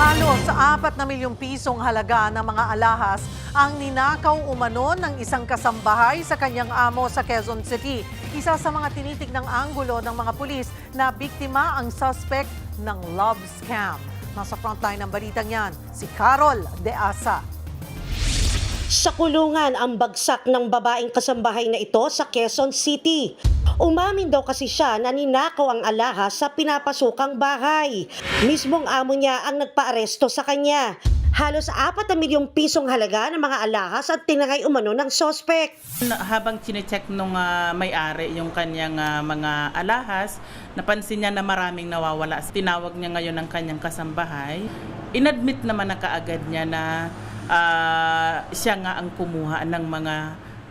Halos 4 na milyong pisong halaga ng mga alahas ang ninakaw umano ng isang kasambahay sa kanyang amo sa Quezon City. Isa sa mga tinitignang anggulo ng mga pulis na biktima ang suspect ng love scam. Nasa frontline ng balitang yan, si Carol De Asa. Sa kulungan ang bagsak ng babaeng kasambahay na ito sa Quezon City. Umamin daw kasi siya na ninakaw ang alahas sa pinapasukang bahay. Mismong amo niya ang nagpaaresto sa kanya. Halos 4 na milyong pisong halaga ng mga alahas at tinangay umano ng sospek. Habang chinecheck nung may-ari yung kanyang mga alahas, napansin niya na maraming nawawala. Tinawag niya ngayon ang kanyang kasambahay. Inadmit naman na kaagad niya na siya nga ang kumuha ng mga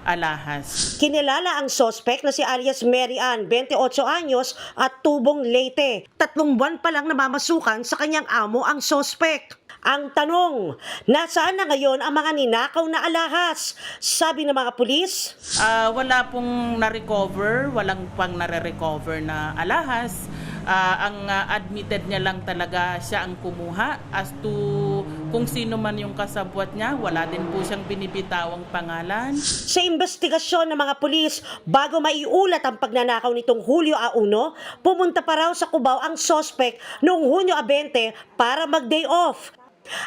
alahas. Kinilala ang sospek na si alias Mary Ann, 28 anyos at tubong Leyte. 3 buwan pa lang namamasukan sa kanyang amo ang sospek. Ang tanong, nasaan na ngayon ang mga ninakaw na alahas? Sabi ng mga pulis, wala pong na-recover, walang pang nare-recover na alahas. Ang admitted niya lang talaga siya ang kumuha. As to kung sino man yung kasabwat niya, wala din po siyang binibitawang pangalan. Sa investigasyon ng mga pulis, bago maiulat ang pagnanakaw nitong Hulyo 1, pumunta pa raw sa Cubao ang sospek noong Hunyo 20 para mag-day off.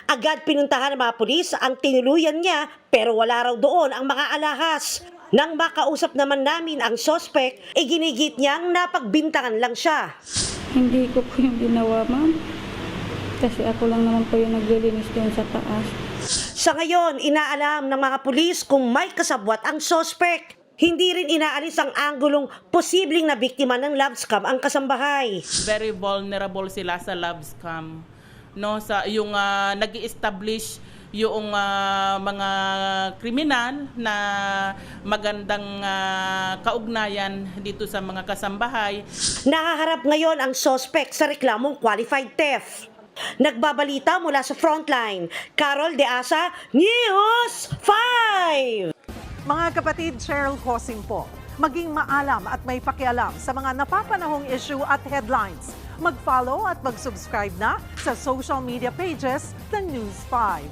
Agad pinuntahan ng mga pulis ang tinuluyan niya pero wala raw doon ang mga alahas. Nang makausap naman namin ang sospek, iginigit niyang napagbintangan lang siya. Hindi ko po yung ginawa, ma'am. Kasi ako lang naman po yung naglilinis doon sa taas. Sa ngayon, inaalam ng mga pulis kung may kasabwat ang sospek. Hindi rin inaalis ang anggulong posibleng na biktima ng love scam ang kasambahay. Very vulnerable sila sa love scam. No, sa yung nag-i-establish yung mga kriminal na magandang kaugnayan dito sa mga kasambahay. Nakaharap ngayon ang sospek sa reklamong qualified theft. Nagbabalita mula sa frontline, Carol De Asa, News 5! Mga kapatid, Cheryl Cosing po. Maging maalam at may pakialam sa mga napapanahong issue at headlines. Mag-follow at mag-subscribe na sa social media pages ng News 5.